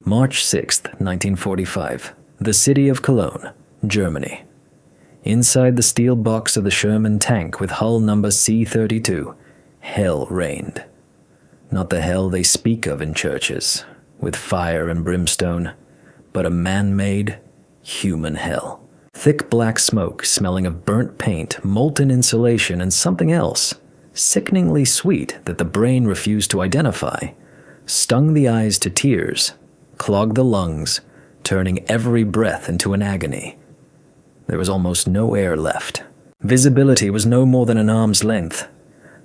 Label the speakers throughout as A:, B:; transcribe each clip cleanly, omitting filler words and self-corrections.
A: March 6th, 1945. The city of Cologne, Germany. Inside the steel box of the Sherman tank with hull number C-32, hell reigned. Not the hell they speak of in churches, with fire and brimstone, but a man-made, human hell. Thick black smoke smelling of burnt paint, molten insulation, and something else, sickeningly sweet that the brain refused to identify, stung the eyes to tears, clogged the lungs, turning every breath into an agony. There was almost no air left. Visibility was no more than an arm's length.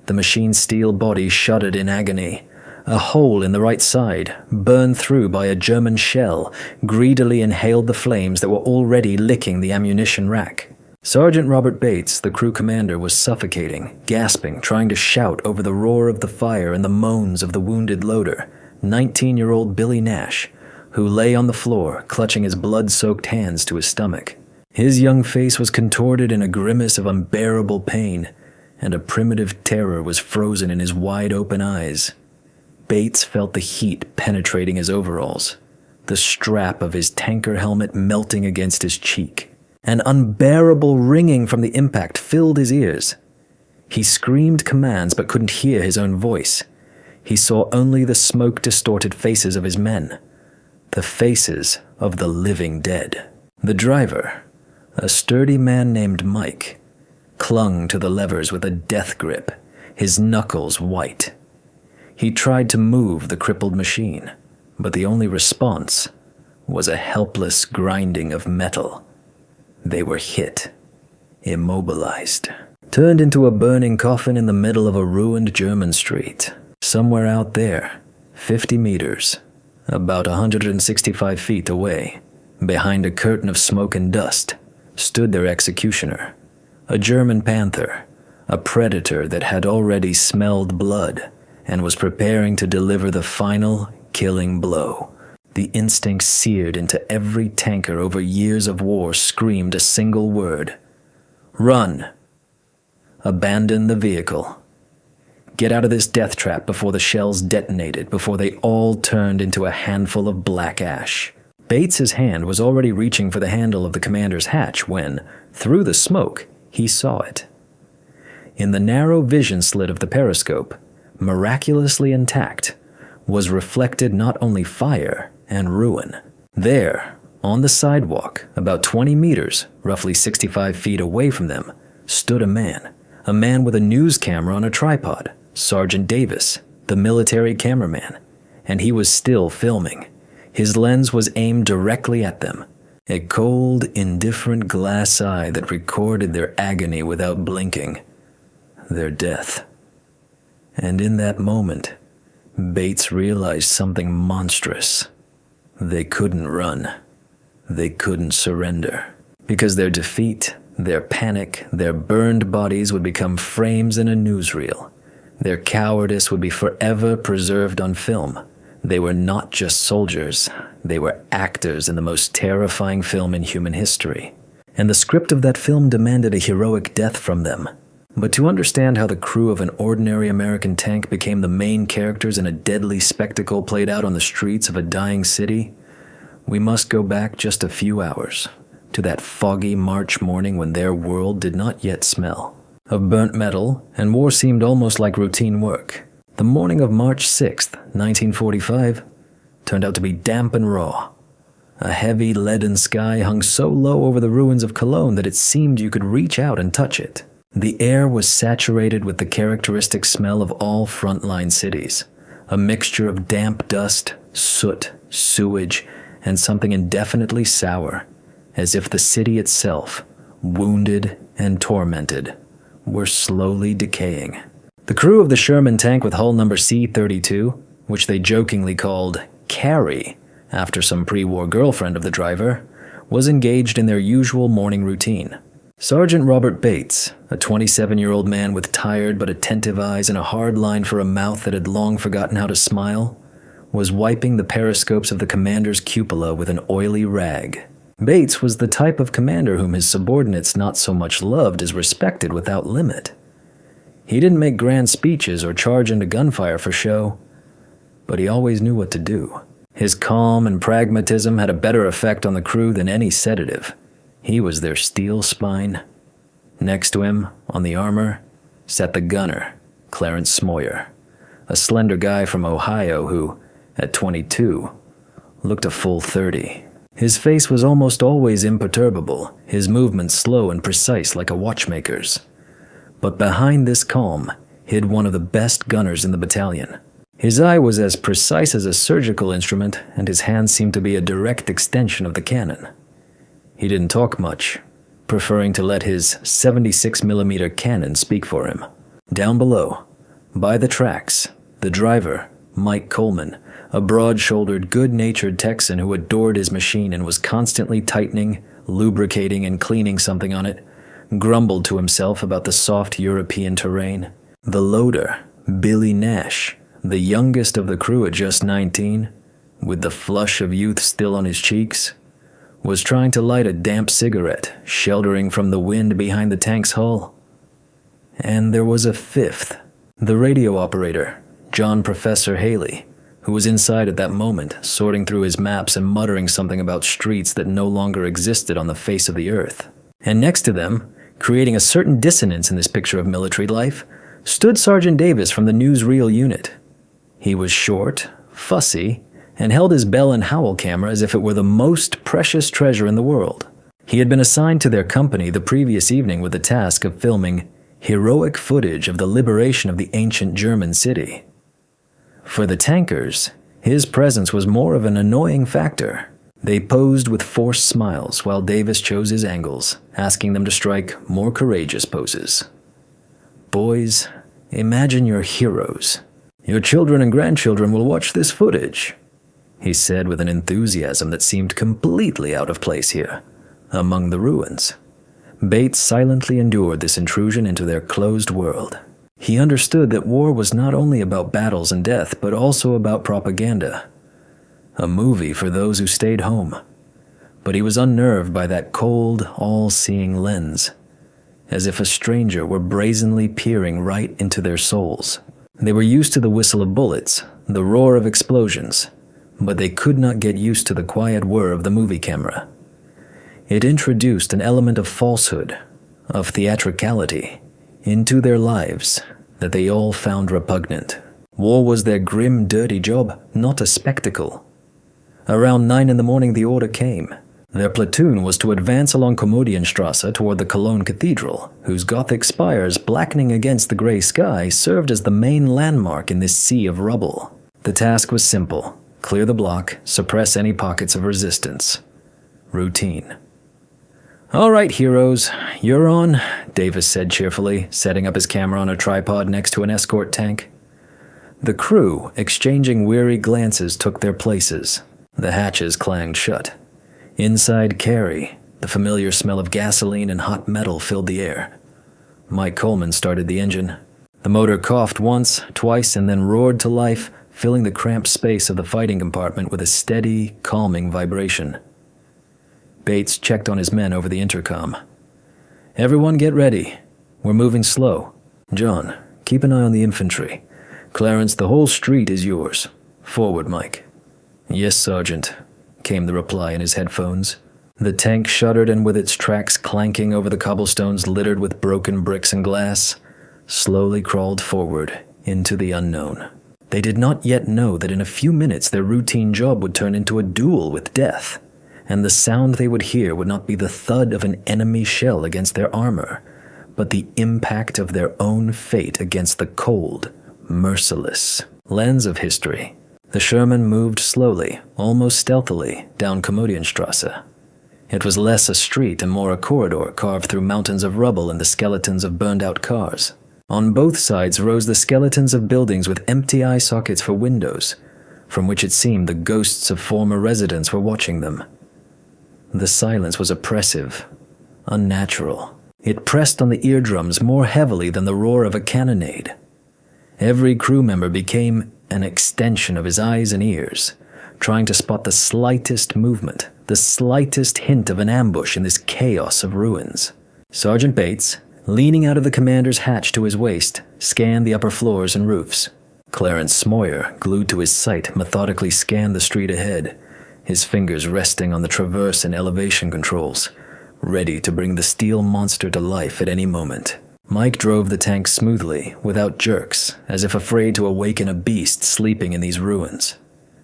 A: The machine's steel body shuddered in agony. A hole in the right side, burned through by a German shell, greedily inhaled the flames that were already licking the ammunition rack. Sergeant Robert Bates, the crew commander, was suffocating, gasping, trying to shout over the roar of the fire and the moans of the wounded loader, 19-year-old Billy Nash, who lay on the floor, clutching his blood-soaked hands to his stomach. His young face was contorted in a grimace of unbearable pain, and a primitive terror was frozen in his wide-open eyes. Bates felt the heat penetrating his overalls, the strap of his tanker helmet melting against his cheek. An unbearable ringing from the impact filled his ears. He screamed commands but couldn't hear his own voice. He saw only the smoke-distorted faces of his men, the faces of the living dead. The driver, a sturdy man named Mike, clung to the levers with a death grip, his knuckles white. He tried to move the crippled machine, but the only response was a helpless grinding of metal. They were hit, immobilized, turned into a burning coffin in the middle of a ruined German street. Somewhere out there, 50 meters, about 165 feet away, behind a curtain of smoke and dust, stood their executioner, a German Panther, a predator that had already smelled blood and was preparing to deliver the final, killing blow. The instinct seared into every tanker over years of war screamed a single word: run! Abandon the vehicle. Get out of this death trap before the shells detonated, before they all turned into a handful of black ash. Bates's hand was already reaching for the handle of the commander's hatch when, through the smoke, he saw it. In the narrow vision slit of the periscope, miraculously intact, was reflected not only fire and ruin. There, on the sidewalk, about 20 meters, roughly 65 feet away from them, stood a man with a news camera on a tripod, Sergeant Davis, the military cameraman, and he was still filming. His lens was aimed directly at them, a cold, indifferent glass eye that recorded their agony without blinking, their death. And in that moment, Bates realized something monstrous. They couldn't run. They couldn't surrender. Because their defeat, their panic, their burned bodies would become frames in a newsreel. Their cowardice would be forever preserved on film. They were not just soldiers. They were actors in the most terrifying film in human history. And the script of that film demanded a heroic death from them. But to understand how the crew of an ordinary American tank became the main characters in a deadly spectacle played out on the streets of a dying city, we must go back just a few hours, to that foggy March morning when their world did not yet smell of burnt metal, and war seemed almost like routine work. The morning of March 6th, 1945, turned out to be damp and raw. A heavy leaden sky hung so low over the ruins of Cologne that it seemed you could reach out and touch it. The air was saturated with the characteristic smell of all frontline cities, a mixture of damp dust, soot, sewage, and something indefinitely sour, as if the city itself, wounded and tormented, were slowly decaying. The crew of the Sherman tank with hull number C-32, which they jokingly called Carrie, after some pre-war girlfriend of the driver, was engaged in their usual morning routine. Sergeant Robert Bates, a 27-year-old man with tired but attentive eyes and a hard line for a mouth that had long forgotten how to smile, was wiping the periscopes of the commander's cupola with an oily rag. Bates was the type of commander whom his subordinates not so much loved as respected without limit. He didn't make grand speeches or charge into gunfire for show, but he always knew what to do. His calm and pragmatism had a better effect on the crew than any sedative. He was their steel spine. Next to him, on the armor, sat the gunner, Clarence Smoyer, a slender guy from Ohio who, at 22, looked a full 30. His face was almost always imperturbable, his movements slow and precise like a watchmaker's. But behind this calm hid one of the best gunners in the battalion. His eye was as precise as a surgical instrument, and his hands seemed to be a direct extension of the cannon. He didn't talk much, preferring to let his 76mm cannon speak for him. Down below, by the tracks, the driver, Mike Coleman, a broad-shouldered, good-natured Texan who adored his machine and was constantly tightening, lubricating, and cleaning something on it, grumbled to himself about the soft European terrain. The loader, Billy Nash, the youngest of the crew at just 19, with the flush of youth still on his cheeks, was trying to light a damp cigarette, sheltering from the wind behind the tank's hull. And there was a fifth, the radio operator, John Professor Haley, who was inside at that moment, sorting through his maps and muttering something about streets that no longer existed on the face of the earth. And next to them, creating a certain dissonance in this picture of military life, stood Sergeant Davis from the newsreel unit. He was short, fussy, and held his Bell and Howell camera as if it were the most precious treasure in the world. He had been assigned to their company the previous evening with the task of filming heroic footage of the liberation of the ancient German city. For the tankers, his presence was more of an annoying factor. They posed with forced smiles while Davis chose his angles, asking them to strike more courageous poses. Boys, imagine you're heroes. Your children and grandchildren will watch this footage, he said with an enthusiasm that seemed completely out of place here, among the ruins. Bates silently endured this intrusion into their closed world. He understood that war was not only about battles and death, but also about propaganda. A movie for those who stayed home. But he was unnerved by that cold, all-seeing lens, as if a stranger were brazenly peering right into their souls. They were used to the whistle of bullets, the roar of explosions, but they could not get used to the quiet whir of the movie camera. It introduced an element of falsehood, of theatricality, into their lives that they all found repugnant. War was their grim, dirty job, not a spectacle. Around 9 in the morning the order came. Their platoon was to advance along Komödienstrasse toward the Cologne Cathedral, whose Gothic spires, blackening against the gray sky, served as the main landmark in this sea of rubble. The task was simple: clear the block, suppress any pockets of resistance. Routine. "All right, heroes, you're on," Davis said cheerfully, setting up his camera on a tripod next to an escort tank. The crew, exchanging weary glances, took their places. The hatches clanged shut. Inside Carey, the familiar smell of gasoline and hot metal filled the air. Mike Coleman started the engine. The motor coughed once, twice, and then roared to life, filling the cramped space of the fighting compartment with a steady, calming vibration. Bates checked on his men over the intercom. "Everyone get ready. We're moving slow. John, keep an eye on the infantry. Clarence, the whole street is yours. Forward, Mike." "Yes, Sergeant," came the reply in his headphones. The tank shuddered and, with its tracks clanking over the cobblestones littered with broken bricks and glass, slowly crawled forward into the unknown. They did not yet know that in a few minutes their routine job would turn into a duel with death, and the sound they would hear would not be the thud of an enemy shell against their armor, but the impact of their own fate against the cold, merciless lens of history. The Sherman moved slowly, almost stealthily, down Komödienstrasse. It was less a street and more a corridor carved through mountains of rubble and the skeletons of burned-out cars. On both sides rose the skeletons of buildings with empty eye sockets for windows, from which it seemed the ghosts of former residents were watching them. The silence was oppressive, unnatural. It pressed on the eardrums more heavily than the roar of a cannonade. Every crew member became an extension of his eyes and ears, trying to spot the slightest movement, the slightest hint of an ambush in this chaos of ruins. Sergeant Bates, leaning out of the commander's hatch to his waist, scanned the upper floors and roofs. Clarence Smoyer, glued to his sight, methodically scanned the street ahead, his fingers resting on the traverse and elevation controls, ready to bring the steel monster to life at any moment. Mike drove the tank smoothly, without jerks, as if afraid to awaken a beast sleeping in these ruins.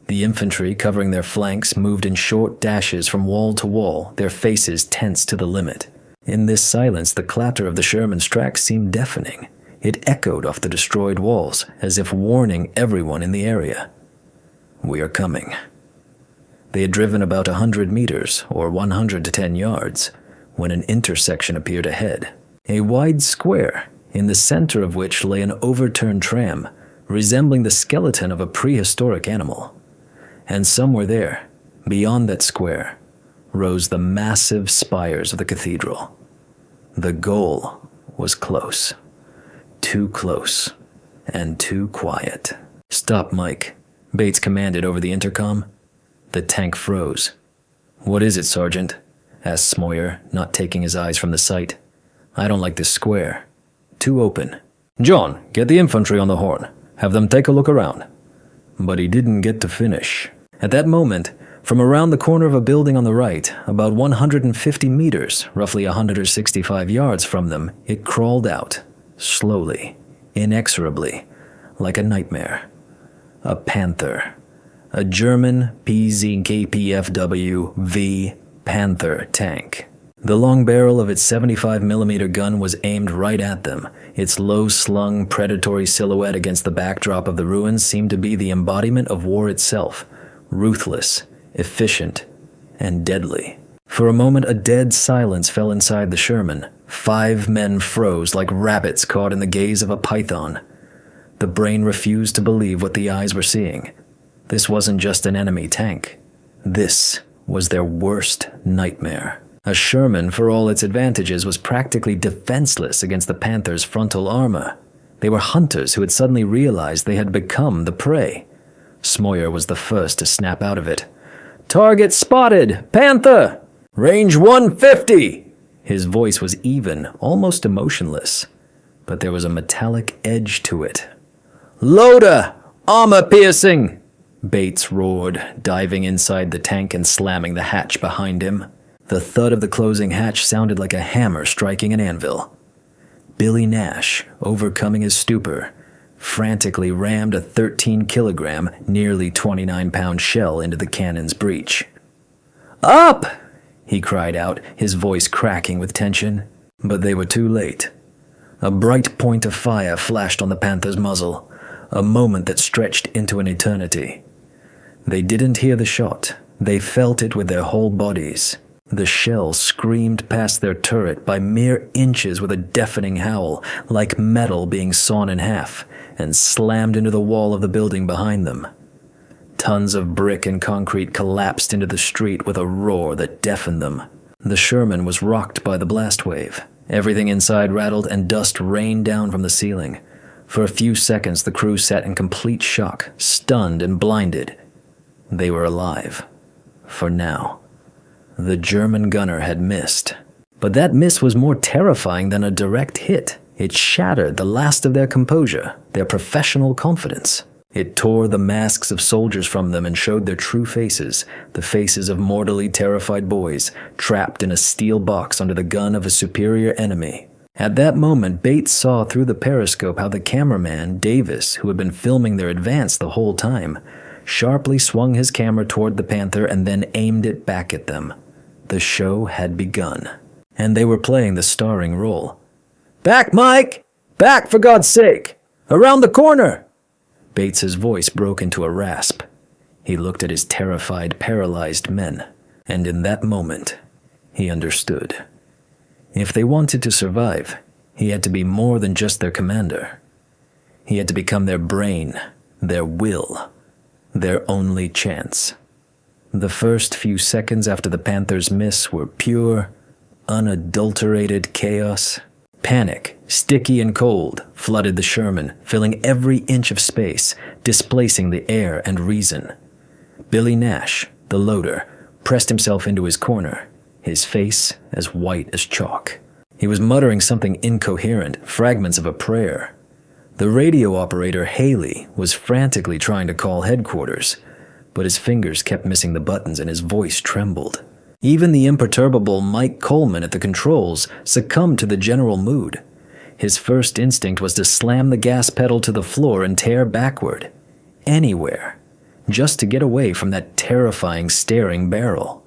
A: The infantry covering their flanks moved in short dashes from wall to wall, their faces tense to the limit. In this silence, the clatter of the Sherman's tracks seemed deafening. It echoed off the destroyed walls, as if warning everyone in the area. "We are coming." They had driven about 100 meters, or 110 yards, when an intersection appeared ahead. A wide square, in the center of which lay an overturned tram, resembling the skeleton of a prehistoric animal. And somewhere there, beyond that square, rose the massive spires of the cathedral. The goal was close. Too close, and too quiet. "Stop, Mike," Bates commanded over the intercom. The tank froze. "What is it, Sergeant?" asked Smoyer, not taking his eyes from the sight. "I don't like this square. Too open." "John, get the infantry on the horn. Have them take a look around." But he didn't get to finish. At that moment, from around the corner of a building on the right, about 150 meters, roughly 165 yards from them, it crawled out, slowly, inexorably, like a nightmare. A Panther. A German PZKPFW-V Panther tank. The long barrel of its 75mm gun was aimed right at them. Its low-slung, predatory silhouette against the backdrop of the ruins seemed to be the embodiment of war itself. Ruthless, efficient, and deadly. For a moment, a dead silence fell inside the Sherman. 5 men froze like rabbits caught in the gaze of a python. The brain refused to believe what the eyes were seeing. This wasn't just an enemy tank. This was their worst nightmare. A Sherman, for all its advantages, was practically defenseless against the Panther's frontal armor. They were hunters who had suddenly realized they had become the prey. Smoyer was the first to snap out of it. "Target spotted! Panther! Range 150!" His voice was even, almost emotionless, but there was a metallic edge to it. "Loader! Armor piercing!" Bates roared, diving inside the tank and slamming the hatch behind him. The thud of the closing hatch sounded like a hammer striking an anvil. Billy Nash, overcoming his stupor, frantically rammed a 13-kilogram, nearly 29-pound shell into the cannon's breech. "Up!" he cried out, his voice cracking with tension. But they were too late. A bright point of fire flashed on the Panther's muzzle, a moment that stretched into an eternity. They didn't hear the shot. They felt it with their whole bodies. The shell screamed past their turret by mere inches with a deafening howl, like metal being sawn in half, and slammed into the wall of the building behind them. Tons of brick and concrete collapsed into the street with a roar that deafened them. The Sherman was rocked by the blast wave. Everything inside rattled and dust rained down from the ceiling. For a few seconds, the crew sat in complete shock, stunned and blinded. They were alive. For now. The German gunner had missed. But that miss was more terrifying than a direct hit. It shattered the last of their composure, their professional confidence. It tore the masks of soldiers from them and showed their true faces, the faces of mortally terrified boys, trapped in a steel box under the gun of a superior enemy. At that moment, Bates saw through the periscope how the cameraman, Davis, who had been filming their advance the whole time, sharply swung his camera toward the Panther and then aimed it back at them. The show had begun, and they were playing the starring role. "Back, Mike! Back, for God's sake! Around the corner!" Bates's voice broke into a rasp. He looked at his terrified, paralyzed men, and in that moment, he understood. If they wanted to survive, he had to be more than just their commander. He had to become their brain, their will, their only chance. The first few seconds after the Panther's miss were pure, unadulterated chaos. Panic, sticky and cold, flooded the Sherman, filling every inch of space, displacing the air and reason. Billy Nash, the loader, pressed himself into his corner, his face as white as chalk. He was muttering something incoherent, fragments of a prayer. The radio operator, Haley, was frantically trying to call headquarters, but his fingers kept missing the buttons and his voice trembled. Even the imperturbable Mike Coleman at the controls succumbed to the general mood. His first instinct was to slam the gas pedal to the floor and tear backward. Anywhere. Just to get away from that terrifying staring barrel.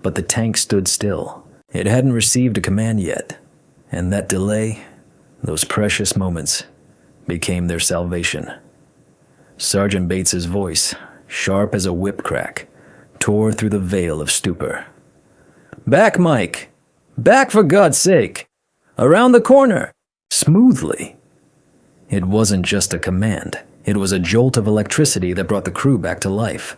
A: But the tank stood still. It hadn't received a command yet, and that delay, those precious moments, became their salvation. Sergeant Bates's voice, sharp as a whip crack, tore through the veil of stupor. "Back, Mike! Back, for God's sake! Around the corner!" Smoothly. It wasn't just a command. It was a jolt of electricity that brought the crew back to life.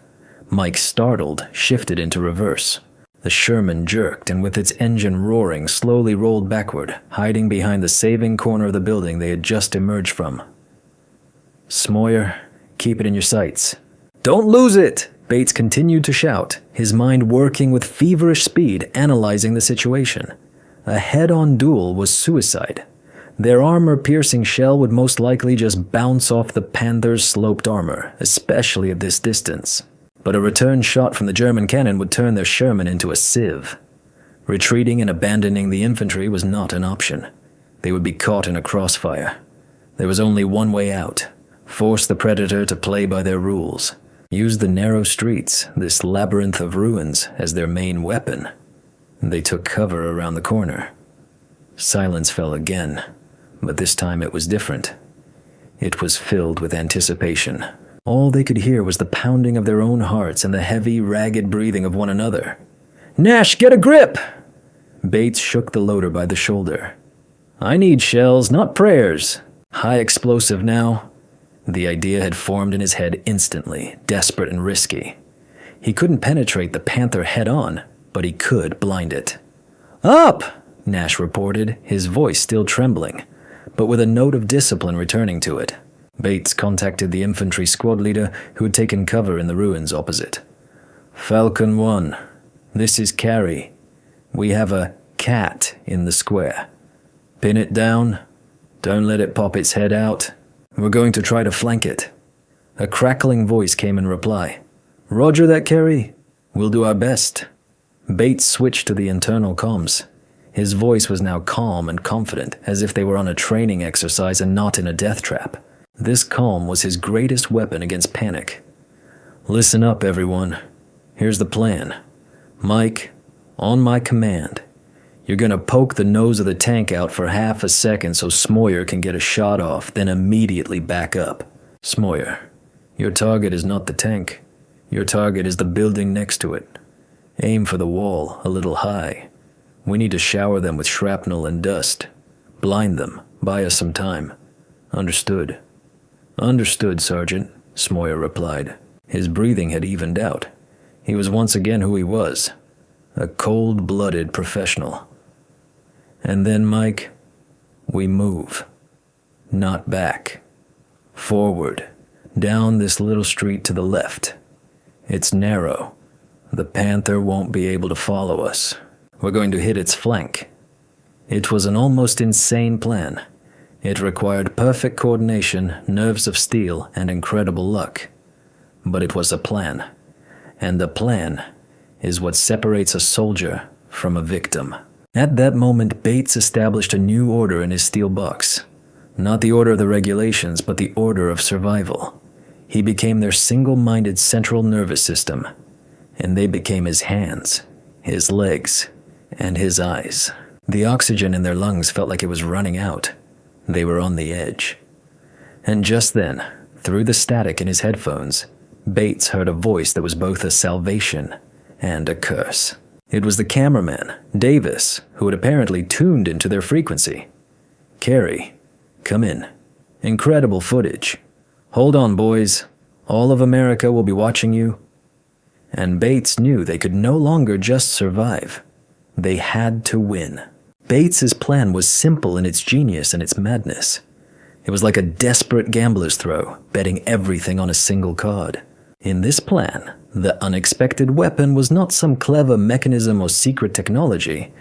A: Mike, startled, shifted into reverse. The Sherman jerked and with its engine roaring slowly rolled backward, hiding behind the saving corner of the building they had just emerged from. "Smoyer, keep it in your sights." "Don't lose it!" Bates continued to shout, his mind working with feverish speed, analyzing the situation. A head-on duel was suicide. Their armor-piercing shell would most likely just bounce off the Panther's sloped armor, especially at this distance. But a return shot from the German cannon would turn their Sherman into a sieve. Retreating and abandoning the infantry was not an option. They would be caught in a crossfire. There was only one way out. Force the Predator to play by their rules. Use the narrow streets, this labyrinth of ruins, as their main weapon. They took cover around the corner. Silence fell again, but this time it was different. It was filled with anticipation. All they could hear was the pounding of their own hearts and the heavy, ragged breathing of one another. "Nash, get a grip!" Bates shook the loader by the shoulder. "I need shells, not prayers. High explosive now." The idea had formed in his head instantly, desperate and risky. He couldn't penetrate the Panther head-on, but he could blind it. "Up!" Nash reported, his voice still trembling, but with a note of discipline returning to it. Bates contacted the infantry squad leader who had taken cover in the ruins opposite. "Falcon 1, this is Carey. We have a cat in the square. Pin it down. Don't let it pop its head out. We're going to try to flank it." A crackling voice came in reply. "Roger that, Carey. We'll do our best." Bates switched to the internal comms. His voice was now calm and confident, as if they were on a training exercise and not in a death trap. This calm was his greatest weapon against panic. "Listen up, everyone. Here's the plan. Mike, on my command, you're gonna poke the nose of the tank out for half a second so Smoyer can get a shot off, then immediately back up. Smoyer, your target is not the tank. Your target is the building next to it. Aim for the wall, a little high. We need to shower them with shrapnel and dust. Blind them. Buy us some time. Understood?" "Understood, Sergeant," Smoyer replied. His breathing had evened out. He was once again who he was, a cold-blooded professional. "And then, Mike, we move. Not back. Forward, down this little street to the left. It's narrow. The Panther won't be able to follow us. We're going to hit its flank." It was an almost insane plan. It required perfect coordination, nerves of steel, and incredible luck. But it was a plan. And a plan is what separates a soldier from a victim. At that moment, Bates established a new order in his steel box. Not the order of the regulations, but the order of survival. He became their single-minded central nervous system. And they became his hands, his legs, and his eyes. The oxygen in their lungs felt like it was running out. They were on the edge. And just then, through the static in his headphones, Bates heard a voice that was both a salvation and a curse. It was the cameraman, Davis, who had apparently tuned into their frequency. "Carey, come in. Incredible footage. Hold on, boys. All of America will be watching you." And Bates knew they could no longer just survive. They had to win. Bates's plan was simple in its genius and its madness. It was like a desperate gambler's throw, betting everything on a single card. In this plan, the unexpected weapon was not some clever mechanism or secret technology,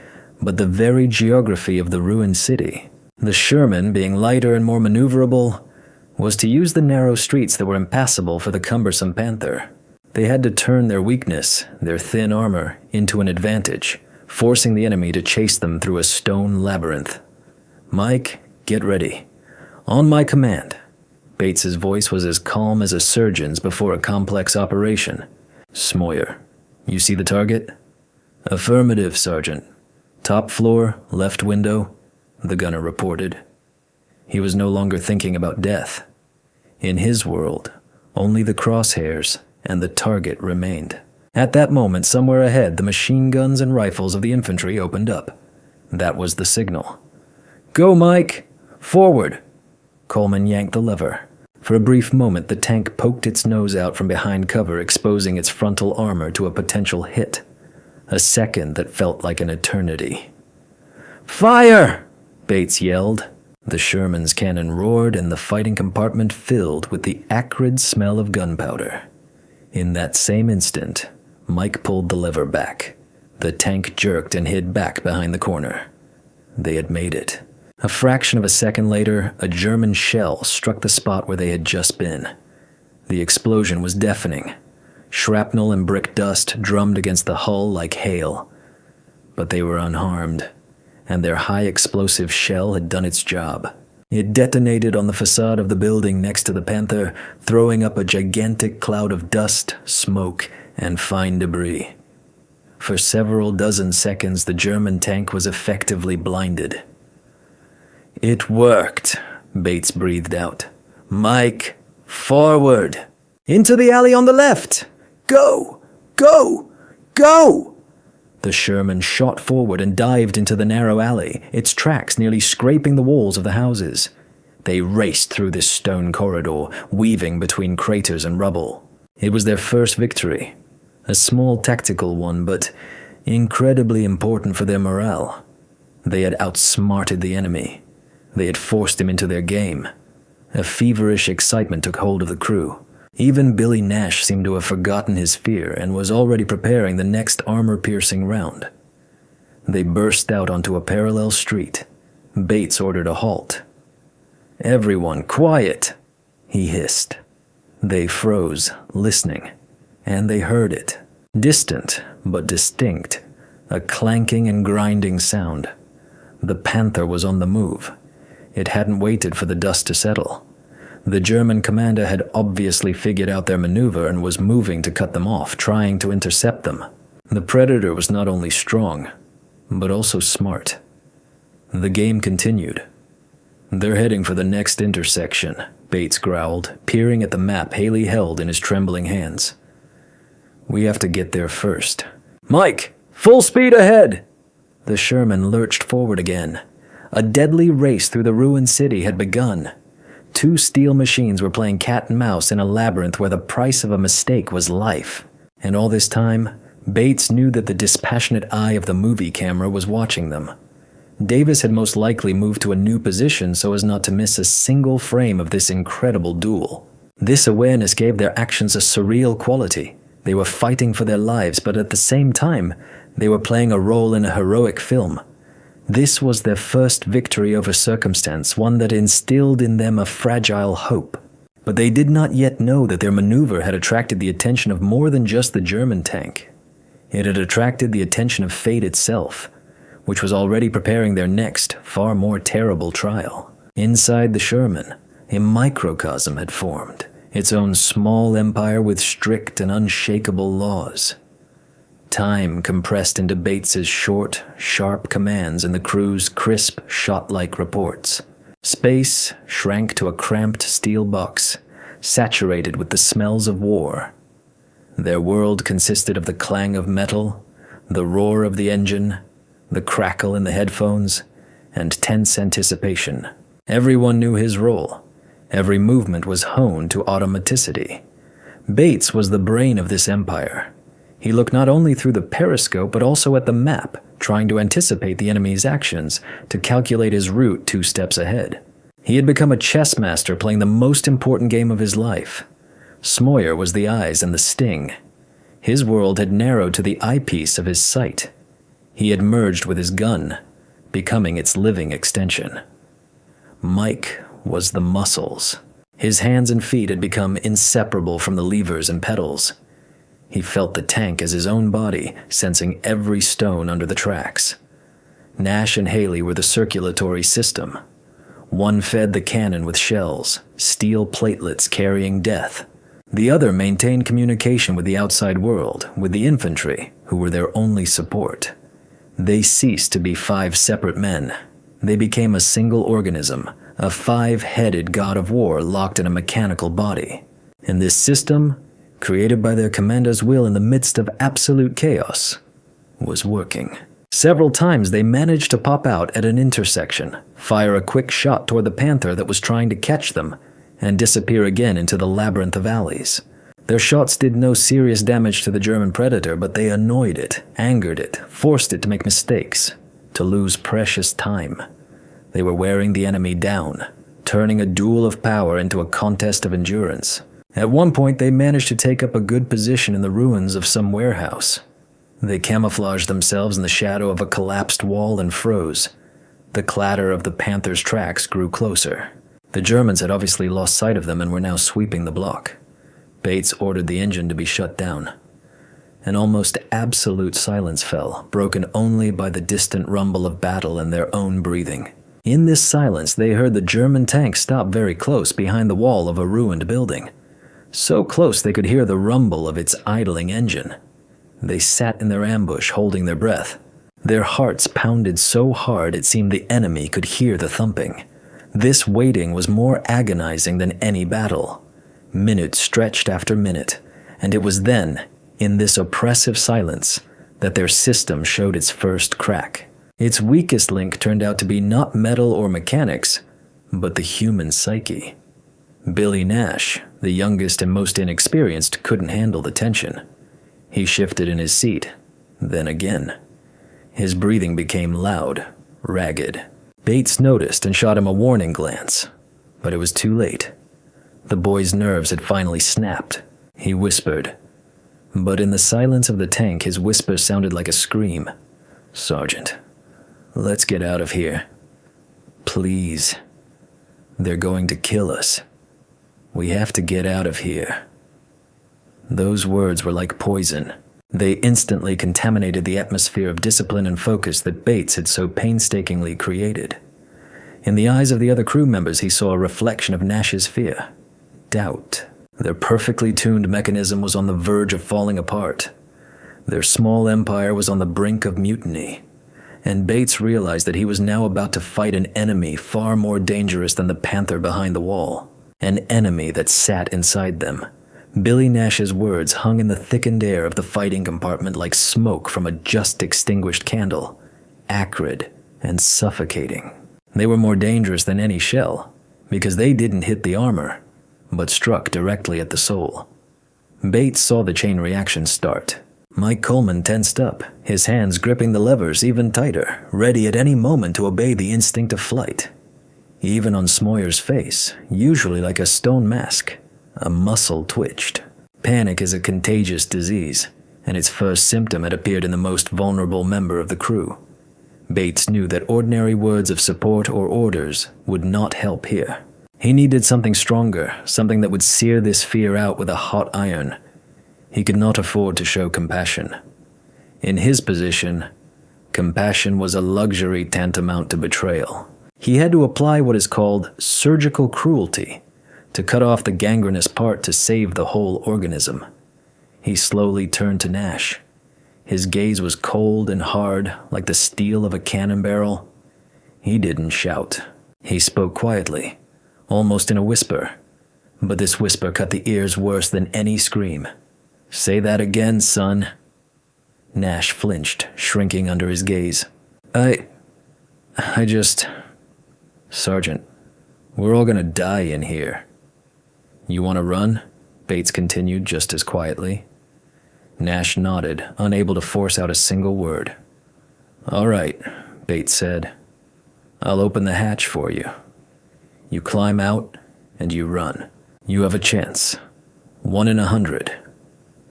A: but the very geography of the ruined city. The Sherman, being lighter and more maneuverable, was to use the narrow streets that were impassable for the cumbersome Panther. They had to turn their weakness, their thin armor, into an advantage, forcing the enemy to chase them through a stone labyrinth. "Mike, get ready. On my command." Bates's voice was as calm as a surgeon's before a complex operation. "Smoyer, you see the target?" "Affirmative, Sergeant. Top floor, left window," the gunner reported. He was no longer thinking about death. In his world, only the crosshairs and the target remained. At that moment, somewhere ahead, the machine guns and rifles of the infantry opened up. That was the signal. "Go, Mike! Forward!" Coleman yanked the lever. For a brief moment, the tank poked its nose out from behind cover, exposing its frontal armor to a potential hit. A second that felt like an eternity. "Fire!" Bates yelled. The Sherman's cannon roared, and the fighting compartment filled with the acrid smell of gunpowder. In that same instant, Mike pulled the lever back. The tank jerked and hid back behind the corner. They had made it. A fraction of a second later, a German shell struck the spot where they had just been. The explosion was deafening. Shrapnel and brick dust drummed against the hull like hail. But they were unharmed, and their high-explosive shell had done its job. It detonated on the facade of the building next to the Panther, throwing up a gigantic cloud of dust, smoke, and fine debris. For several dozen seconds, the German tank was effectively blinded. "It worked," Bates breathed out. "Mike, forward! Into the alley on the left! Go! Go! Go!" The Sherman shot forward and dived into the narrow alley, its tracks nearly scraping the walls of the houses. They raced through this stone corridor, weaving between craters and rubble. It was their first victory. A small tactical one, but incredibly important for their morale. They had outsmarted the enemy. They had forced him into their game. A feverish excitement took hold of the crew. Even Billy Nash seemed to have forgotten his fear and was already preparing the next armor-piercing round. They burst out onto a parallel street. Bates ordered a halt. "Everyone, quiet!" he hissed. They froze, listening, and they heard it. Distant, but distinct. A clanking and grinding sound. The Panther was on the move. It hadn't waited for the dust to settle. The German commander had obviously figured out their maneuver and was moving to cut them off, trying to intercept them. The Predator was not only strong, but also smart. The game continued. "They're heading for the next intersection," Bates growled, peering at the map Haley held in his trembling hands. "We have to get there first." "Mike, full speed ahead!" The Sherman lurched forward again. A deadly race through the ruined city had begun. Two steel machines were playing cat and mouse in a labyrinth where the price of a mistake was life. And all this time, Bates knew that the dispassionate eye of the movie camera was watching them. Davis had most likely moved to a new position so as not to miss a single frame of this incredible duel. This awareness gave their actions a surreal quality. They were fighting for their lives, but at the same time, they were playing a role in a heroic film. This was their first victory over circumstance, one that instilled in them a fragile hope. But they did not yet know that their maneuver had attracted the attention of more than just the German tank. It had attracted the attention of fate itself, which was already preparing their next, far more terrible trial. Inside the Sherman, a microcosm had formed, its own small empire with strict and unshakable laws. Time compressed into Bates's short, sharp commands and the crew's crisp, shot-like reports. Space shrank to a cramped steel box, saturated with the smells of war. Their world consisted of the clang of metal, the roar of the engine, the crackle in the headphones, and tense anticipation. Everyone knew his role. Every movement was honed to automaticity. Bates was the brain of this empire. He looked not only through the periscope but also at the map, trying to anticipate the enemy's actions, to calculate his route 2 steps ahead. He had become a chess master playing the most important game of his life. Smoyer was the eyes and the sting. His world had narrowed to the eyepiece of his sight. He had merged with his gun, becoming its living extension. Mike was the muscles. His hands and feet had become inseparable from the levers and pedals. He felt the tank as his own body, sensing every stone under the tracks. Nash and Haley were the circulatory system. One fed the cannon with shells, steel platelets carrying death. The other maintained communication with the outside world, with the infantry, who were their only support. They ceased to be 5 separate men. They became a single organism, a 5-headed god of war locked in a mechanical body. And this system, created by their commander's will in the midst of absolute chaos, was working. Several times they managed to pop out at an intersection, fire a quick shot toward the Panther that was trying to catch them, and disappear again into the labyrinth of alleys. Their shots did no serious damage to the German Predator, but they annoyed it, angered it, forced it to make mistakes, to lose precious time. They were wearing the enemy down, turning a duel of power into a contest of endurance. At one point, they managed to take up a good position in the ruins of some warehouse. They camouflaged themselves in the shadow of a collapsed wall and froze. The clatter of the Panther's tracks grew closer. The Germans had obviously lost sight of them and were now sweeping the block. Bates ordered the engine to be shut down. An almost absolute silence fell, broken only by the distant rumble of battle and their own breathing. In this silence, they heard the German tank stop very close behind the wall of a ruined building. So close they could hear the rumble of its idling engine. They sat in their ambush, holding their breath. Their hearts pounded so hard it seemed the enemy could hear the thumping. This waiting was more agonizing than any battle. Minute stretched after minute, and it was then, in this oppressive silence, that their system showed its first crack. Its weakest link turned out to be not metal or mechanics, but the human psyche. Billy Nash, the youngest and most inexperienced, couldn't handle the tension. He shifted in his seat, then again. His breathing became loud, ragged. Bates noticed and shot him a warning glance, but it was too late. The boy's nerves had finally snapped. He whispered. But in the silence of the tank, his whisper sounded like a scream. "Sergeant, let's get out of here. Please. They're going to kill us. We have to get out of here." Those words were like poison. They instantly contaminated the atmosphere of discipline and focus that Bates had so painstakingly created. In the eyes of the other crew members, he saw a reflection of Nash's fear. Doubt. Their perfectly tuned mechanism was on the verge of falling apart. Their small empire was on the brink of mutiny. And Bates realized that he was now about to fight an enemy far more dangerous than the Panther behind the wall. An enemy that sat inside them. Billy Nash's words hung in the thickened air of the fighting compartment like smoke from a just extinguished candle. Acrid and suffocating. They were more dangerous than any shell, because they didn't hit the armor, but struck directly at the soul. Bates saw the chain reaction start. Mike Coleman tensed up, his hands gripping the levers even tighter, ready at any moment to obey the instinct of flight. Even on Smoyer's face, usually like a stone mask, a muscle twitched. Panic is a contagious disease, and its first symptom had appeared in the most vulnerable member of the crew. Bates knew that ordinary words of support or orders would not help here. He needed something stronger, something that would sear this fear out with a hot iron. He could not afford to show compassion. In his position, compassion was a luxury tantamount to betrayal. He had to apply what is called surgical cruelty, to cut off the gangrenous part to save the whole organism. He slowly turned to Nash. His gaze was cold and hard, like the steel of a cannon barrel. He didn't shout. He spoke quietly, almost in a whisper. But this whisper cut the ears worse than any scream. "Say that again, son." Nash flinched, shrinking under his gaze. I just... Sergeant, we're all gonna die in here." "You want to run?" Bates continued just as quietly. Nash nodded, unable to force out a single word. "All right," Bates said. "I'll open the hatch for you. You climb out, and you run. You have a chance. 1 in 100.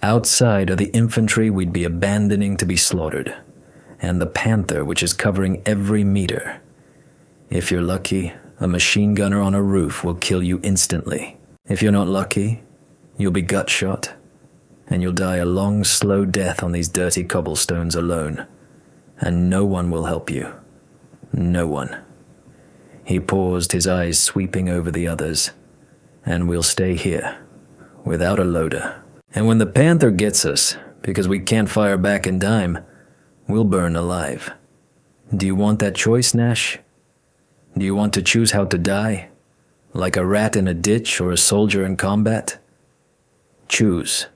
A: Outside are the infantry we'd be abandoning to be slaughtered, and the Panther which is covering every meter. If you're lucky, A machine gunner on a roof will kill you instantly. If you're not lucky, you'll be gut shot, and you'll die a long, slow death on these dirty cobblestones alone. And no one will help you. No one." He paused, his eyes sweeping over the others. "And we'll stay here, without a loader. And when the Panther gets us, because we can't fire back in time, we'll burn alive. Do you want that choice, Nash? Do you want to choose how to die? Like a rat in a ditch or a soldier in combat? Choose."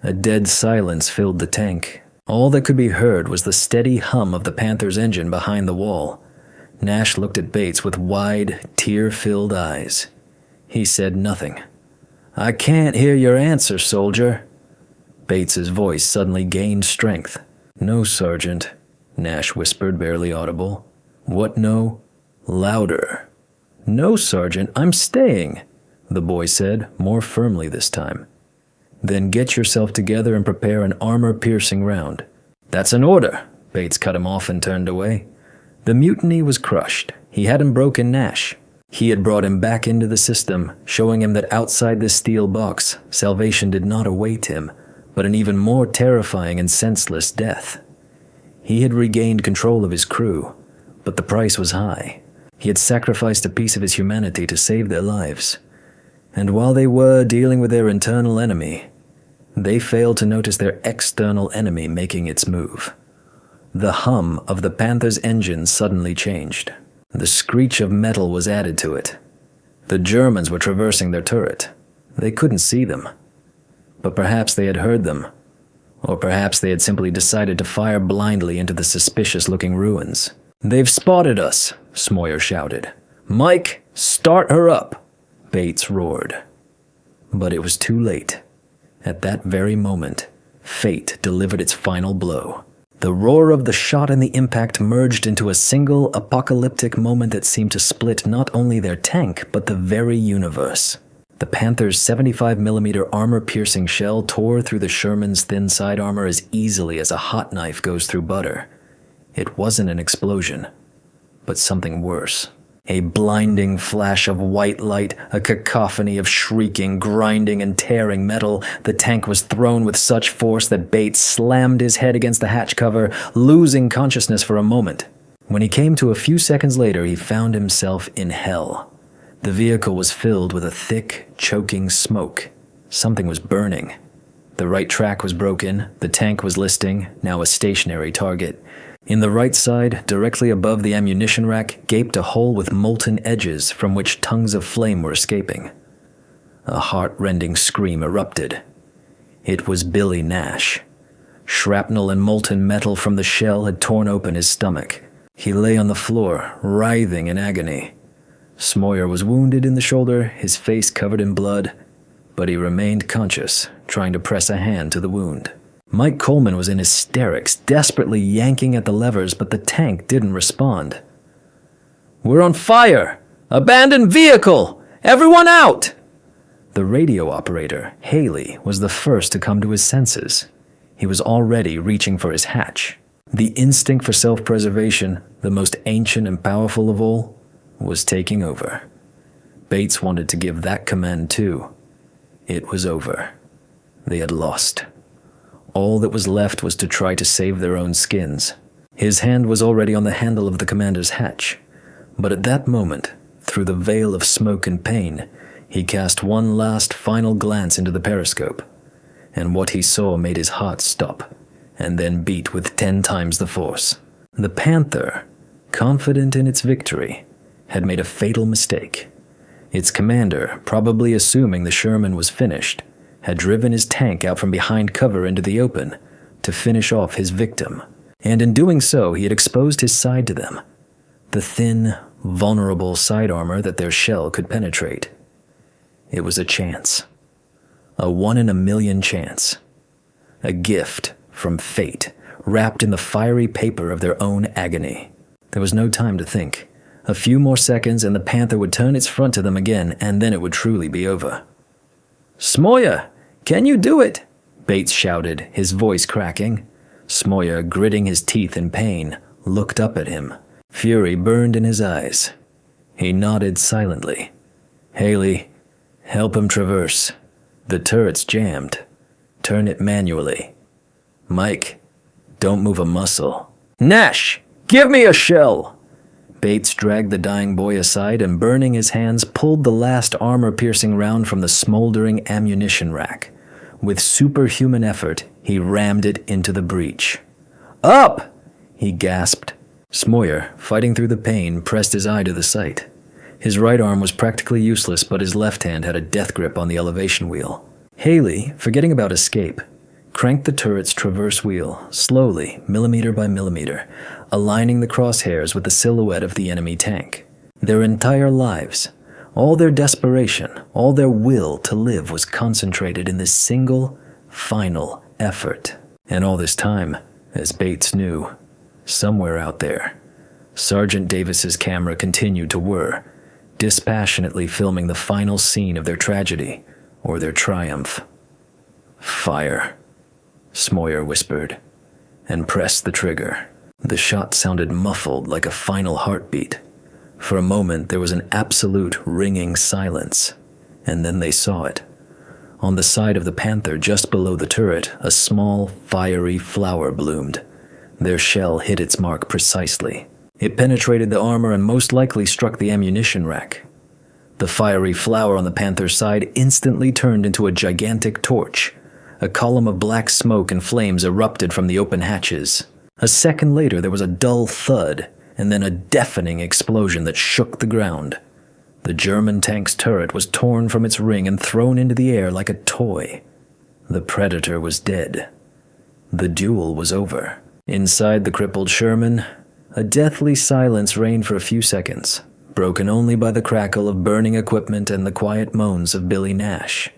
A: A dead silence filled the tank. All that could be heard was the steady hum of the Panther's engine behind the wall. Nash looked at Bates with wide, tear-filled eyes. He said nothing. "I can't hear your answer, soldier." Bates's voice suddenly gained strength. "No, Sergeant," Nash whispered, barely audible. "What no?" "Louder." "No, Sergeant, I'm staying," the boy said, more firmly this time. "Then get yourself together and prepare an armor-piercing round." "That's an order," Bates cut him off and turned away. The mutiny was crushed. He hadn't broken Nash. He had brought him back into the system, showing him that outside this steel box, salvation did not await him, but an even more terrifying and senseless death. He had regained control of his crew, but the price was high. He had sacrificed a piece of his humanity to save their lives. And while they were dealing with their internal enemy, they failed to notice their external enemy making its move. The hum of the Panther's engine suddenly changed. The screech of metal was added to it. The Germans were traversing their turret. They couldn't see them. But perhaps they had heard them. Or perhaps they had simply decided to fire blindly into the suspicious-looking ruins. "They've spotted us," Smoyer shouted. "Mike, start her up!" Bates roared. But it was too late. At that very moment, fate delivered its final blow. The roar of the shot and the impact merged into a single apocalyptic moment that seemed to split not only their tank, but the very universe. The Panther's 75mm armor-piercing shell tore through the Sherman's thin side armor as easily as a hot knife goes through butter. It wasn't an explosion, but something worse. A blinding flash of white light, a cacophony of shrieking, grinding, and tearing metal. The tank was thrown with such force that Bates slammed his head against the hatch cover, losing consciousness for a moment. When he came to a few seconds later, he found himself in hell. The vehicle was filled with a thick, choking smoke. Something was burning. The right track was broken, the tank was listing, now a stationary target. In the right side, directly above the ammunition rack, gaped a hole with molten edges from which tongues of flame were escaping. A heart-rending scream erupted. It was Billy Nash. Shrapnel and molten metal from the shell had torn open his stomach. He lay on the floor, writhing in agony. Smoyer was wounded in the shoulder, his face covered in blood, but he remained conscious, trying to press a hand to the wound. Mike Coleman was in hysterics, desperately yanking at the levers, but the tank didn't respond. "We're on fire! Abandoned vehicle! Everyone out!" The radio operator, Haley, was the first to come to his senses. He was already reaching for his hatch. The instinct for self-preservation, the most ancient and powerful of all, was taking over. Bates wanted to give that command too. It was over. They had lost. All that was left was to try to save their own skins. His hand was already on the handle of the commander's hatch. But at that moment, through the veil of smoke and pain, he cast one last final glance into the periscope. And what he saw made his heart stop, and then beat with 10 times the force. The Panther, confident in its victory, had made a fatal mistake. Its commander, probably assuming the Sherman was finished, had driven his tank out from behind cover into the open to finish off his victim. And in doing so, he had exposed his side to them, the thin, vulnerable side armor that their shell could penetrate. It was a chance. A 1 in a million chance. A gift from fate, wrapped in the fiery paper of their own agony. There was no time to think. A few more seconds and the Panther would turn its front to them again, and then it would truly be over. "Smoyer, can you do it?" Bates shouted, his voice cracking. Smoyer, gritting his teeth in pain, looked up at him. Fury burned in his eyes. He nodded silently. "Haley, help him traverse. The turret's jammed. Turn it manually. Mike, don't move a muscle." "Nash, give me a shell!" Bates dragged the dying boy aside and, burning his hands, pulled the last armor-piercing round from the smoldering ammunition rack. With superhuman effort, he rammed it into the breech. "Up!" he gasped. Smoyer, fighting through the pain, pressed his eye to the sight. His right arm was practically useless, but his left hand had a death grip on the elevation wheel. Haley, forgetting about escape, cranked the turret's traverse wheel, slowly, millimeter by millimeter, aligning the crosshairs with the silhouette of the enemy tank. Their entire lives, all their desperation, all their will to live was concentrated in this single, final effort. And all this time, as Bates knew, somewhere out there, Sergeant Davis's camera continued to whir, dispassionately filming the final scene of their tragedy or their triumph. "Fire," Smoyer whispered, and pressed the trigger. The shot sounded muffled like a final heartbeat. For a moment there was an absolute ringing silence, and then they saw it. On the side of the Panther, just below the turret, a small, fiery flower bloomed. Their shell hit its mark precisely. It penetrated the armor and most likely struck the ammunition rack. The fiery flower on the Panther's side instantly turned into a gigantic torch. A column of black smoke and flames erupted from the open hatches. A second later, there was a dull thud, and then a deafening explosion that shook the ground. The German tank's turret was torn from its ring and thrown into the air like a toy. The Predator was dead. The duel was over. Inside the crippled Sherman, a deathly silence reigned for a few seconds, broken only by the crackle of burning equipment and the quiet moans of Billy Nash.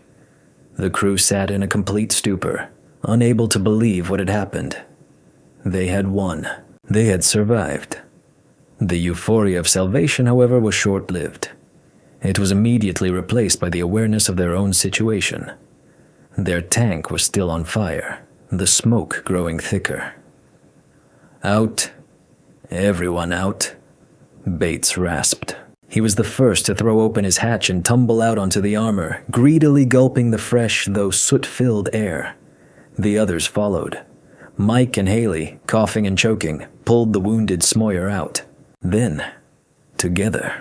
A: The crew sat in a complete stupor, unable to believe what had happened. They had won. They had survived. The euphoria of salvation, however, was short-lived. It was immediately replaced by the awareness of their own situation. Their tank was still on fire, the smoke growing thicker. "Out. Everyone out," Bates rasped. He was the first to throw open his hatch and tumble out onto the armor, greedily gulping the fresh, though soot-filled air. The others followed. Mike and Haley, coughing and choking, pulled the wounded Smoyer out. Then, together,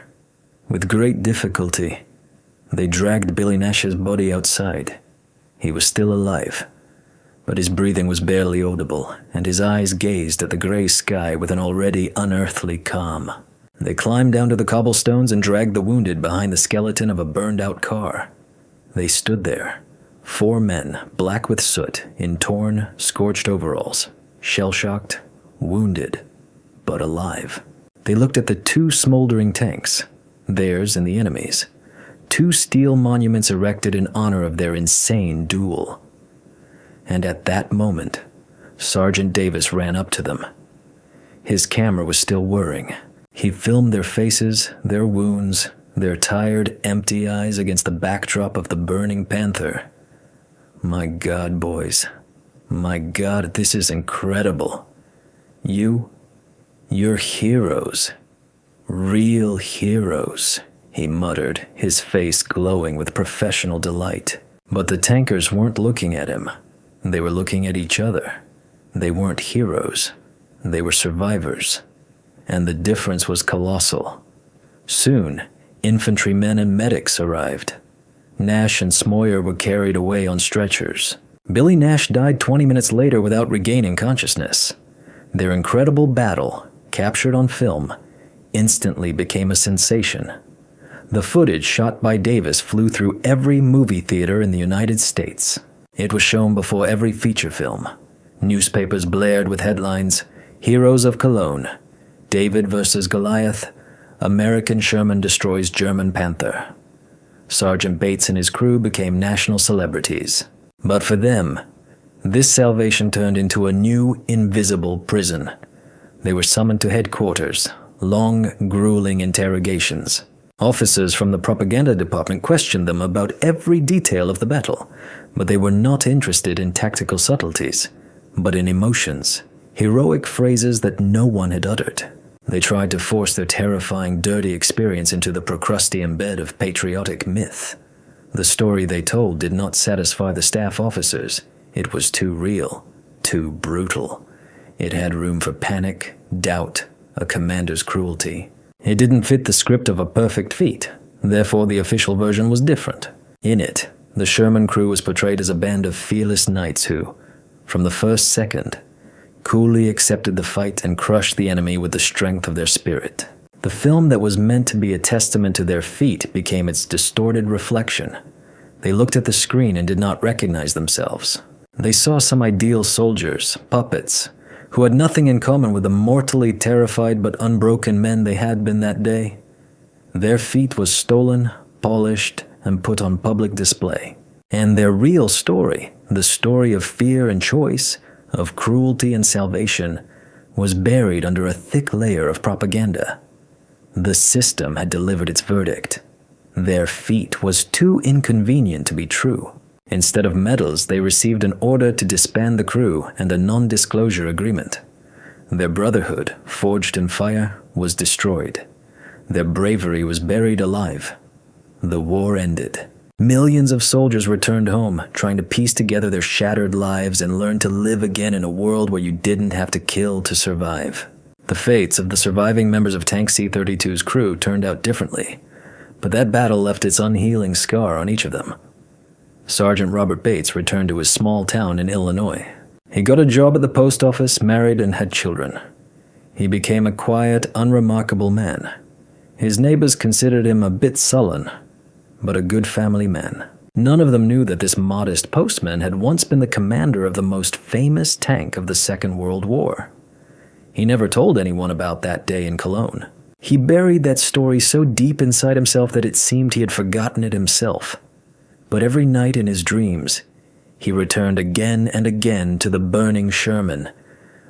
A: with great difficulty, they dragged Billy Nash's body outside. He was still alive, but his breathing was barely audible, and his eyes gazed at the gray sky with an already unearthly calm. They climbed down to the cobblestones and dragged the wounded behind the skeleton of a burned-out car. They stood there, 4 men, black with soot, in torn, scorched overalls, shell-shocked, wounded, but alive. They looked at the 2 smoldering tanks, theirs and the enemy's, 2 steel monuments erected in honor of their insane duel. And at that moment, Sergeant Davis ran up to them. His camera was still whirring. He filmed their faces, their wounds, their tired, empty eyes against the backdrop of the burning Panther. "My God, boys. My God, this is incredible. You're heroes. Real heroes," he muttered, his face glowing with professional delight. But the tankers weren't looking at him. They were looking at each other. They weren't heroes. They were survivors. And the difference was colossal. Soon, infantrymen and medics arrived. Nash and Smoyer were carried away on stretchers. Billy Nash died 20 minutes later without regaining consciousness. Their incredible battle, captured on film, instantly became a sensation. The footage shot by Davis flew through every movie theater in the United States. It was shown before every feature film. Newspapers blared with headlines, "Heroes of Cologne," "David versus Goliath," "American Sherman destroys German Panther." Sergeant Bates and his crew became national celebrities. But for them, this salvation turned into a new, invisible prison. They were summoned to headquarters, long, grueling interrogations. Officers from the propaganda department questioned them about every detail of the battle, but they were not interested in tactical subtleties, but in emotions, heroic phrases that no one had uttered. They tried to force their terrifying, dirty experience into the Procrustean bed of patriotic myth. The story they told did not satisfy the staff officers. It was too real, too brutal. It had room for panic, doubt, a commander's cruelty. It didn't fit the script of A Perfect Feat, therefore the official version was different. In it, the Sherman crew was portrayed as a band of fearless knights who, from the first second, coolly accepted the fight and crushed the enemy with the strength of their spirit. The film that was meant to be a testament to their feat became its distorted reflection. They looked at the screen and did not recognize themselves. They saw some ideal soldiers, puppets, who had nothing in common with the mortally terrified but unbroken men they had been that day. Their feat was stolen, polished, and put on public display. And their real story, the story of fear and choice, of cruelty and salvation, was buried under a thick layer of propaganda. The system had delivered its verdict. Their feat was too inconvenient to be true. Instead of medals, they received an order to disband the crew and a non-disclosure agreement. Their brotherhood, forged in fire, was destroyed. Their bravery was buried alive. The war ended. Millions of soldiers returned home, trying to piece together their shattered lives and learn to live again in a world where you didn't have to kill to survive. The fates of the surviving members of Tank C-32's crew turned out differently, but that battle left its unhealing scar on each of them. Sergeant Robert Bates returned to his small town in Illinois. He got a job at the post office, married, and had children. He became a quiet, unremarkable man. His neighbors considered him a bit sullen, but a good family man. None of them knew that this modest postman had once been the commander of the most famous tank of the Second World War. He never told anyone about that day in Cologne. He buried that story so deep inside himself that it seemed he had forgotten it himself. But every night in his dreams, he returned again and again to the burning Sherman,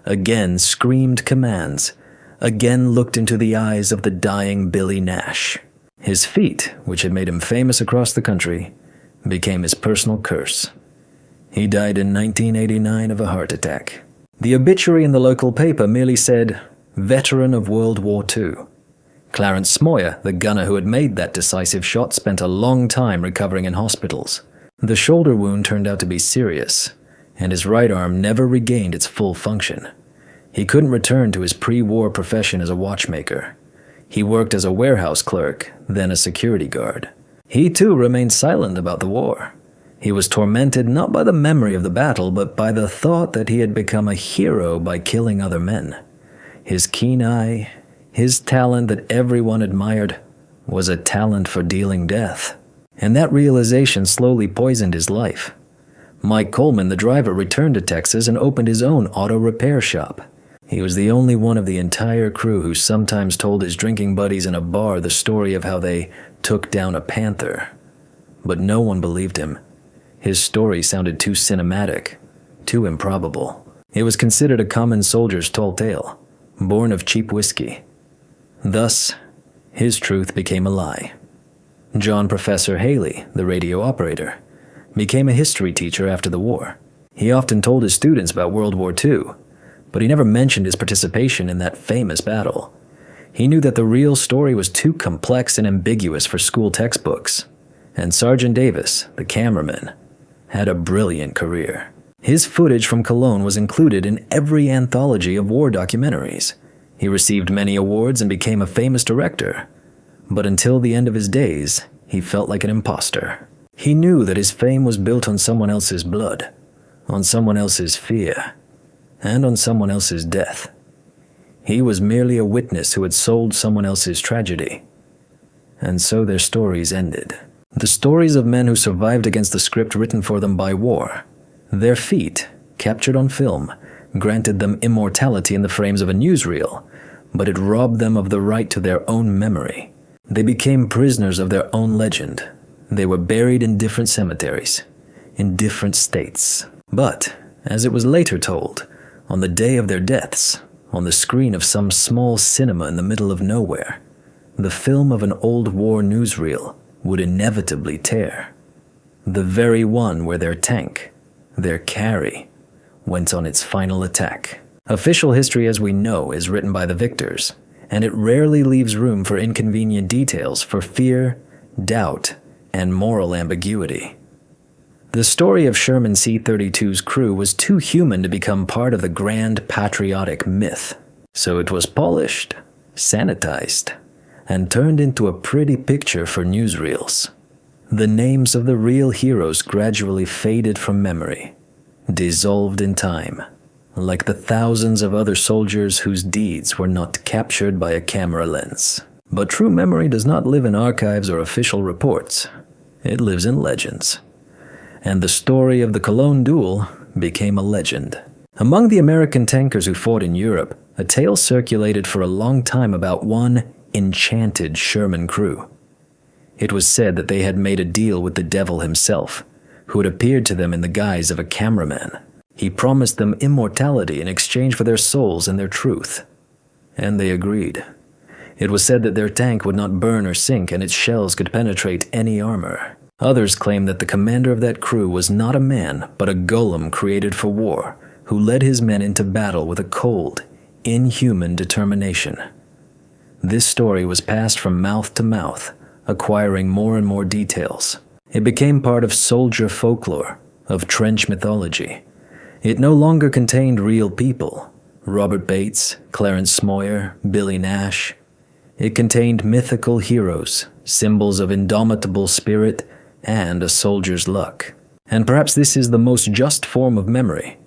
A: again screamed commands, again looked into the eyes of the dying Billy Nash. His feat, which had made him famous across the country, became his personal curse. He died in 1989 of a heart attack. The obituary in the local paper merely said, "Veteran of World War II." Clarence Smoyer, the gunner who had made that decisive shot, spent a long time recovering in hospitals. The shoulder wound turned out to be serious, and his right arm never regained its full function. He couldn't return to his pre-war profession as a watchmaker. He worked as a warehouse clerk, then a security guard. He too remained silent about the war. He was tormented not by the memory of the battle, but by the thought that he had become a hero by killing other men. His keen eye, his talent that everyone admired, was a talent for dealing death. And that realization slowly poisoned his life. Mike Coleman, the driver, returned to Texas and opened his own auto repair shop. He was the only one of the entire crew who sometimes told his drinking buddies in a bar the story of how they took down a panther. But no one believed him. His story sounded too cinematic, too improbable. It was considered a common soldier's tall tale, born of cheap whiskey. Thus, his truth became a lie. John Professor Haley, the radio operator, became a history teacher after the war. He often told his students about World War II, but he never mentioned his participation in that famous battle. He knew that the real story was too complex and ambiguous for school textbooks. And Sergeant Davis, the cameraman, had a brilliant career. His footage from Cologne was included in every anthology of war documentaries. He received many awards and became a famous director. But until the end of his days, he felt like an imposter. He knew that his fame was built on someone else's blood, on someone else's fear, and on someone else's death. He was merely a witness who had sold someone else's tragedy. And so their stories ended. The stories of men who survived against the script written for them by war. Their feat, captured on film, granted them immortality in the frames of a newsreel, but it robbed them of the right to their own memory. They became prisoners of their own legend. They were buried in different cemeteries, in different states. But, as it was later told, on the day of their deaths, on the screen of some small cinema in the middle of nowhere, the film of an old war newsreel would inevitably tear. The very one where their tank, their carry, went on its final attack. Official history as we know is written by the victors, and it rarely leaves room for inconvenient details for fear, doubt, and moral ambiguity. The story of Sherman C-32's crew was too human to become part of the grand patriotic myth, so it was polished, sanitized, and turned into a pretty picture for newsreels. The names of the real heroes gradually faded from memory, dissolved in time, like the thousands of other soldiers whose deeds were not captured by a camera lens. But true memory does not live in archives or official reports. It lives in legends. And the story of the Cologne duel became a legend. Among the American tankers who fought in Europe, a tale circulated for a long time about one enchanted Sherman crew. It was said that they had made a deal with the devil himself, who had appeared to them in the guise of a cameraman. He promised them immortality in exchange for their souls and their truth. And they agreed. It was said that their tank would not burn or sink and its shells could penetrate any armor. Others claimed that the commander of that crew was not a man, but a golem created for war, who led his men into battle with a cold, inhuman determination. This story was passed from mouth to mouth, acquiring more and more details. It became part of soldier folklore, of trench mythology. It no longer contained real people, Robert Bates, Clarence Smoyer, Billy Nash. It contained mythical heroes, symbols of indomitable spirit, and a soldier's luck. And perhaps this is the most just form of memory,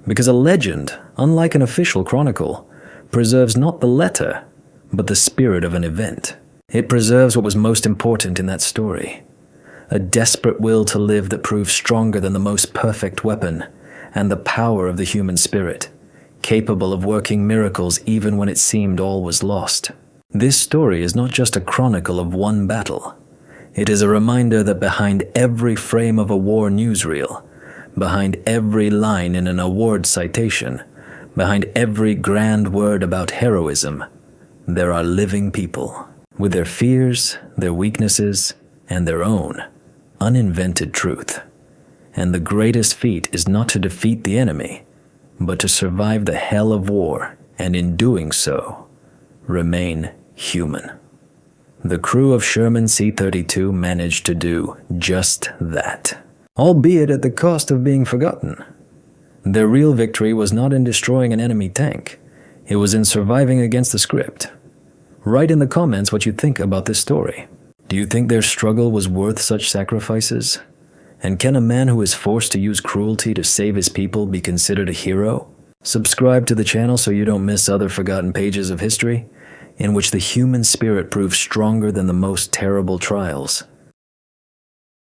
A: because a legend, unlike an official chronicle, preserves not the letter, but the spirit of an event. It preserves what was most important in that story. A desperate will to live that proves stronger than the most perfect weapon, and the power of the human spirit, capable of working miracles even when it seemed all was lost. This story is not just a chronicle of one battle. It is a reminder that behind every frame of a war newsreel, behind every line in an award citation, behind every grand word about heroism, there are living people, with their fears, their weaknesses, and their own uninvented truth. And the greatest feat is not to defeat the enemy, but to survive the hell of war, and in doing so, remain human. The crew of Sherman C-32 managed to do just that, albeit at the cost of being forgotten. Their real victory was not in destroying an enemy tank, it was in surviving against the script. Write in the comments what you think about this story. Do you think their struggle was worth such sacrifices? And can a man who is forced to use cruelty to save his people be considered a hero? Subscribe to the channel so you don't miss other forgotten pages of history, in which the human spirit proves stronger than the most terrible trials.